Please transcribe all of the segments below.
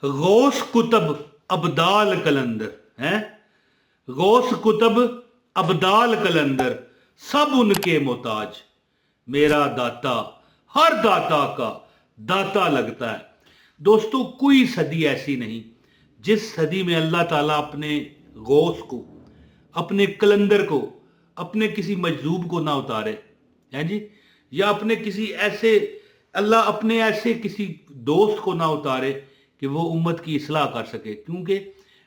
गौस कुतब अब्दाल कलंदर हैं, गौस कुतब अब्दाल कलंदर सब उनके मोहताज, मेरा दाता हर दाता का दाता लगता है। दोस्तों, कोई सदी ऐसी नहीं जिस सदी में अल्लाह ताला अपने गौस को, अपने कलंदर को, अपने किसी मजलूब को ना उतारे, हैं जी, या अपने किसी ऐसे, अल्लाह अपने ऐसे किसी दोस्त को ना उतारे कि वो उम्मत की इस्लाह कर सके। क्योंकि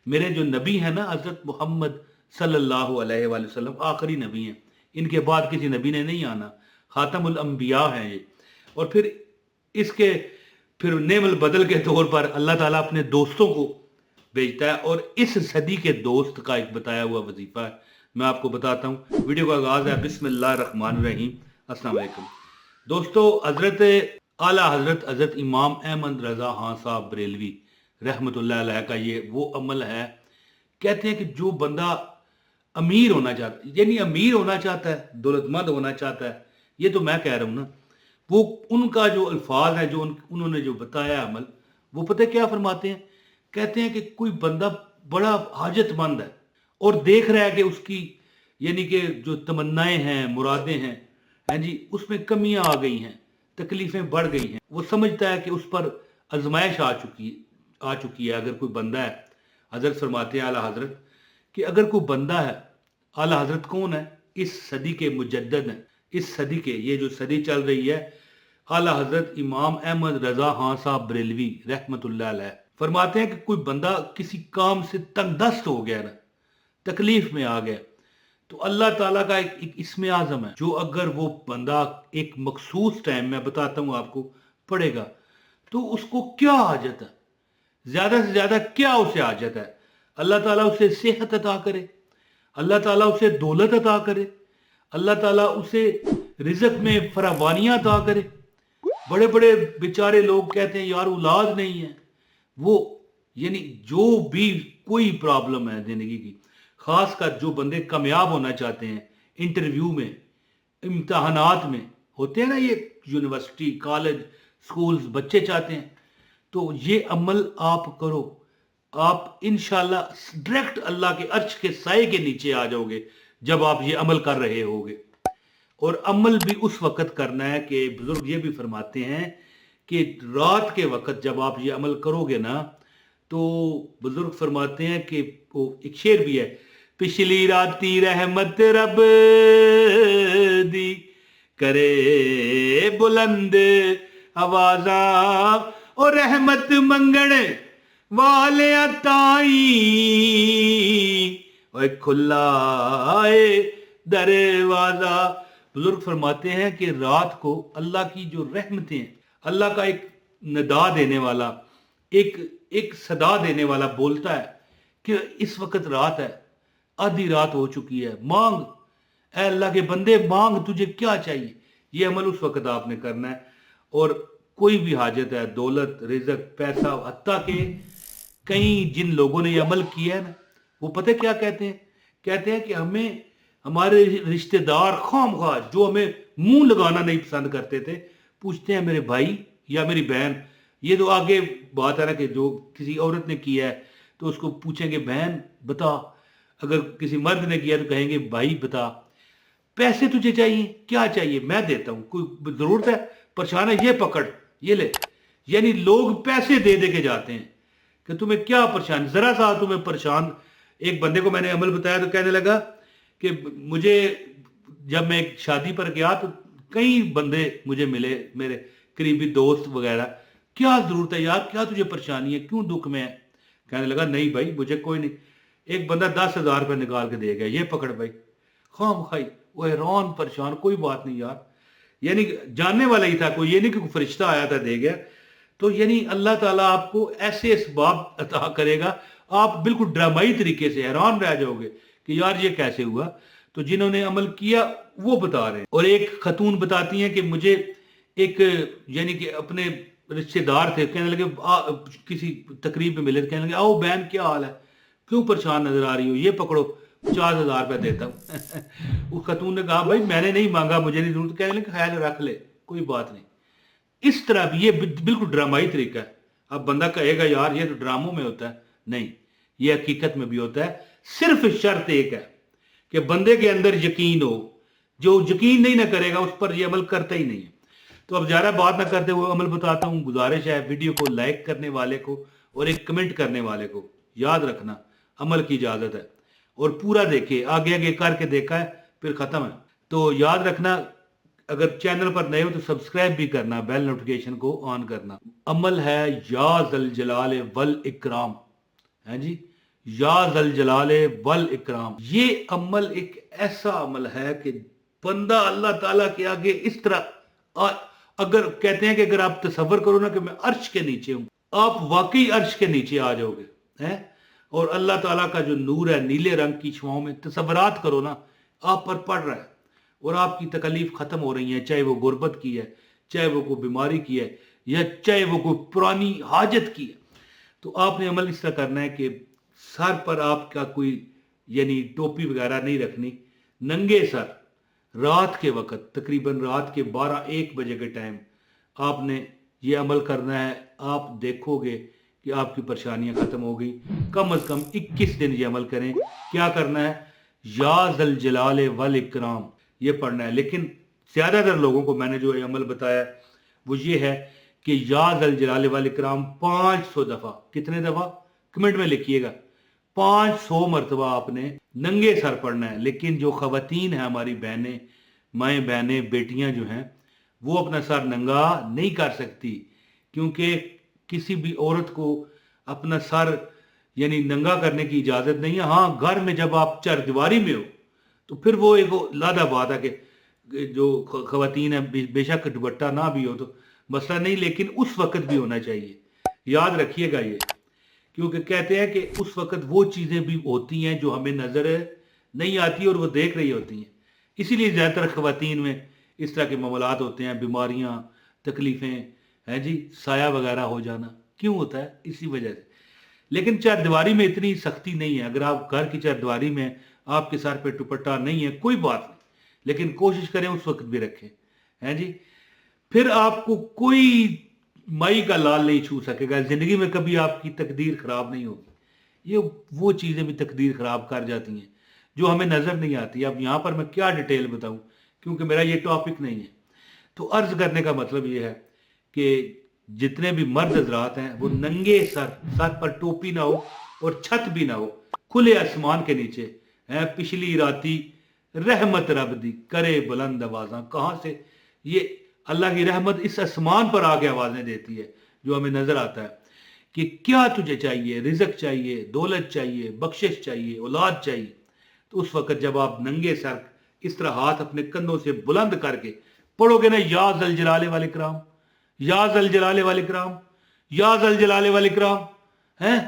मेरे जो नबी हैं ना, हज़रत मोहम्मद सल्लल्लाहु अलैहि वसल्लम आखिरी नबी हैं, इनके बाद किसी नबी ने नहीं आना, खातमुल अंबिया हैं ये। और इसके फिर नेमल बदल के तौर पर अल्लाह ताला अपने दोस्तों को भेजता है, और इस सदी के दोस्त का एक बताया हुआ वजीफा है, मैं आपको बताता हूँ। वीडियो का आगाज है बिस्मिल्लाहिर्रहमानिर्रहीम। अस्सलाम वालेकुम दोस्तों, आला हजरत इमाम अहमद रजा खान साहब बरेलवी रहमतुल्लाह अलैह का ये वो अमल है। कहते हैं कि जो बंदा अमीर होना चाहता है, यानी अमीर होना चाहता है, दौलतमंद होना चाहता है, ये तो मैं कह रहा हूँ ना, वो उनका जो अल्फाज है, जो उन्होंने जो बताया अमल, वो पता है क्या फरमाते हैं? कहते हैं कि कोई बंदा बड़ा हाजतमंद है और देख रहा है कि उसकी यानी कि जो तमन्नाएं हैं, मुरादें हैं जी, उसमें कमियां आ गई हैं, तकलीफें बढ़ गई हैं। वो समझता है कि उस पर आजमाइश आ चुकी है। अगर कोई बंदा है, हजरत फरमाते हैं आला हजरत कि अगर कोई बंदा है, आला हजरत कौन है? इस सदी के मुजद्दद हैं, इस सदी के, ये जो सदी चल रही है, आला हजरत इमाम अहमद रजा खान साहब बरेलवी रहमतुल्लाह अलैह फरमाते हैं कि कोई बंदा किसी काम से तंगदस्त हो गया ना, तकलीफ में आ गया, तो अल्लाह ताला का एक इसमें आजम है, जो अगर वो बंदा एक मखसूस टाइम में, बताता हूँ आपको, पड़ेगा, तो उसको क्या हाजत है, ज्यादा से ज्यादा क्या उसे हाजत है? अल्लाह ताला उसे सेहत अता करे, अल्लाह ताला उसे दौलत अता करे, अल्लाह ताला उसे रिज़्क़ में फरावानियां अता करे। बड़े बड़े बेचारे लोग कहते हैं यार औलाद नहीं है, वो यानी जो भी कोई प्रॉब्लम है जिंदगी की, खासकर जो बंदे कामयाब होना चाहते हैं, इंटरव्यू में, इम्तहानात में होते हैं ना, ये यूनिवर्सिटी, कॉलेज, स्कूल्स, बच्चे चाहते हैं, तो ये अमल आप करो, आप इंशाल्लाह डायरेक्ट अल्लाह के अर्श के साए के नीचे आ जाओगे जब आप ये अमल कर रहे होगे। और अमल भी उस वक्त करना है कि बुजुर्ग ये भी फरमाते हैं कि रात के वक्त जब आप ये अमल करोगे ना, तो बुजुर्ग फरमाते हैं कि वो एक शेर भी है, पिछली राती रहमत रब दी करे बुलंद आवाजा, और रहमत मंगण वाले ताई और खुला दरवाजा। बुजुर्ग फरमाते हैं कि रात को अल्लाह की जो रहमतें, अल्लाह का एक निदा देने वाला, एक सदा देने वाला बोलता है कि इस वक्त रात है, आधी रात हो चुकी है, मांग, ऐ अल्लाह के बंदे मांग, तुझे क्या चाहिए? ये अमल उस वक्त आपने करना है। और कोई भी हाजत है, दौलत, रिज़्क़, पैसा, हत्ता के कई जिन लोगों ने ये अमल किया है ना, वो पता क्या कहते हैं? कहते हैं कि हमें हमारे रिश्तेदार खामखा जो हमें मुंह लगाना नहीं पसंद करते थे, पूछते हैं मेरे भाई या मेरी बहन, ये तो आगे बात है ना कि जो किसी औरत ने किया है तो उसको पूछेंगे बहन बता, अगर किसी मर्द ने किया तो कहेंगे भाई बता, पैसे तुझे चाहिए, क्या चाहिए, मैं देता हूँ, कोई जरूरत है, परेशान है, ये पकड़, ये ले। यानी लोग पैसे दे दे के जाते हैं कि तुम्हें क्या परेशान, जरा सा तुम्हें परेशान। एक बंदे को मैंने अमल बताया तो कहने लगा कि मुझे, जब मैं एक शादी पर गया तो कई बंदे मुझे मिले, मेरे करीबी दोस्त वगैरह, क्या जरूरत है यार, क्या तुझे परेशानी है, क्यों दुख में है? कहने लगा नहीं भाई मुझे कोई नहीं। एक बंदा 10,000 रुपये निकाल के दे गया, ये पकड़ भाई, खाम खाई, वो हैरान परेशान, कोई बात नहीं यार, यानी जानने वाला ही था कोई, ये नहीं कि कोई फरिश्ता आया था दे गया। तो यानी अल्लाह ताला आपको ऐसे इसबाब अता करेगा, आप बिल्कुल ड्रामाई तरीके से हैरान रह जाओगे कि यार ये कैसे हुआ। तो जिन्होंने अमल किया वो बता रहे हैं। और एक खतून बताती हैं कि मुझे एक यानी कि अपने रिश्तेदार थे, कहने लगे किसी तकरीब में मिले, कहने लगे आओ बहन क्या हाल है, क्यों परेशान नजर आ रही हो, ये पकड़ो 50,000 रुपया देता हूँ। उस खतून ने कहा भाई मैंने नहीं मांगा, मुझे नहीं जरूरत, कहने लगे ख्याल रख ले, कोई बात नहीं। इस तरह भी ये बिल्कुल ड्रामाई तरीका है, अब बंदा कहेगा यार ये तो ड्रामों में होता है, नहीं, ये हकीकत में भी होता है। सिर्फ शर्त एक है कि बंदे के अंदर यकीन हो। जो यकीन नहीं ना करेगा उस पर ये अमल करता ही नहीं है। तो अब ज़्यादा बात ना करते हुए अमल बताता हूँ। गुजारिश है वीडियो को लाइक करने वाले को और एक कमेंट करने वाले को, याद रखना अमल की इजाज़त है, और पूरा देखे, आगे आगे करके देखा है फिर ख़त्म है। तो याद रखना, अगर चैनल पर नए हो तो सब्सक्राइब भी करना, बेल नोटिफिकेशन को ऑन करना। अमल है या ज़ल जलाल वल इकराम, है जी, या ज़ल जलाल वल इकराम। ये अमल एक ऐसा अमल है कि बंदा अल्लाह ताला के आगे इस तरह, अगर कहते हैं कि अगर आप तसव्वुर करो ना कि मैं अर्श के नीचे हूं, आप वाकई अर्श के नीचे आ जाओगे हैं। और अल्लाह ताला का जो नूर है नीले रंग की छांव में, तसव्वुरात करो ना, आप पर पड़ रहा है और आपकी तकलीफ खत्म हो रही है, चाहे वो गुर्बत की है, चाहे वो कोई बीमारी की है, या चाहे वो कोई पुरानी हाजत की है। तो आपने अमल इस तरह करना है कि सर पर आपका कोई यानी टोपी वगैरह नहीं रखनी, नंगे सर रात के वक्त, तकरीबन रात के 12-1 बजे के टाइम आपने ये अमल करना है। आप देखोगे कि आपकी परेशानियां खत्म हो गई। कम से कम 21 दिन ये अमल करें। क्या करना है? या ज़ल जलाल वल इकराम ये पढ़ना है। लेकिन ज़्यादातर लोगों को मैंने जो ये अमल बताया वो ये है कि या ज़ल जलाल वल इकराम 500 दफ़ा, कितने दफ़ा कमेंट में लिखिएगा, 500 मरतबा आपने नंगे सर पढ़ना है। लेकिन जो खवातीन हैं, हमारी बहनें, माएँ बहनें, बेटियां जो हैं, वो अपना सर नंगा नहीं कर सकती, क्योंकि किसी भी औरत को अपना सर यानी नंगा करने की इजाज़त नहीं है। हाँ, घर में जब आप चारदीवारी में हो तो फिर वो एक लादा बात है कि जो खवातीन है बेशक दुपट्टा ना भी हो तो मसला नहीं, लेकिन उस वक्त भी होना चाहिए। याद रखिएगा ये, क्योंकि कहते हैं कि उस वक्त वो चीज़ें भी होती हैं जो हमें नज़र नहीं आती और वो देख रही होती हैं। इसीलिए ज़्यादातर खवातीन में इस तरह के मामलात होते हैं, बीमारियां, तकलीफ़ें हैं जी, साया वगैरह हो जाना क्यों होता है? इसी वजह से। लेकिन चारदीवारी में इतनी सख्ती नहीं है। अगर आप घर की चारदीवारी में आपके सर पे दुपट्टा नहीं है, कोई बात नहीं, लेकिन कोशिश करें उस वक्त भी रखें, हैं जी। फिर आपको कोई माई का लाल नहीं छू सकेगा। जिंदगी में कभी आपकी तकदीर खराब नहीं होगी। ये वो चीज़ें भी तकदीर खराब कर जाती हैं जो हमें नज़र नहीं आती। अब यहाँ पर मैं क्या डिटेल बताऊँ, क्योंकि मेरा ये टॉपिक नहीं है। तो अर्ज करने का मतलब ये है कि जितने भी मर्द हजरात हैं वो नंगे सर पर टोपी ना हो और छत भी ना हो, खुले आसमान के नीचे हैं। पिछली राती रहमत रब दी करे बुलंद आवाज़ां। कहाँ से? ये अल्लाह की रहमत इस आसमान पर आके आवाज़ें देती है जो हमें नज़र आता है कि क्या तुझे चाहिए, रिज़्क चाहिए, दौलत चाहिए, बख्शिश चाहिए, औलाद चाहिए। तो उस वक्त जब आप नंगे सर इस तरह हाथ अपने कंधों से बुलंद करके पढ़ोगे ना, या ज़ल जलाले वाल इकराम, या ज़ल जलाले वाल इकराम, या ज़ल जलाले वाल इकराम, हैं,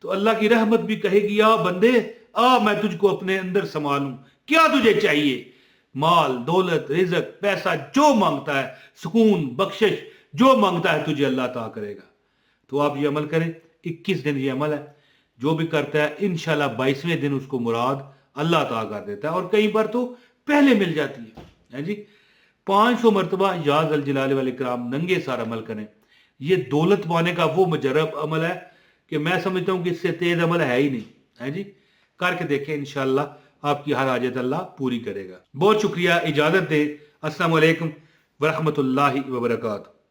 तो अल्लाह की रहमत भी कहेगी या बंदे आ, मैं तुझको अपने अंदर संभालूं, क्या तुझे चाहिए? माल, दौलत, रिज़्क, पैसा, जो मांगता है, सुकून, बख्शिश, जो मांगता है तुझे अल्लाह अता करेगा। तो आप ये अमल करें। 21 दिन ये अमल है। जो भी करता है इंशाल्लाह 22वें दिन उसको मुराद अल्लाह अता कर देता है, और कई बार तो पहले मिल जाती है जी। 500 मरतबा या ज़ल जलाल वल इकराम नंगे सार अमल करें। ये दौलत पाने का वो मुजरब अमल है कि मैं समझता हूँ कि इससे तेज अमल है ही नहीं, है जी। करके देखें, इंशाल्लाह आपकी हर हाजत अल्लाह पूरी करेगा। बहुत शुक्रिया, इजाज़त दे। अस्सलाम वालेकुम व रहमतुल्लाहि व बरकातहू।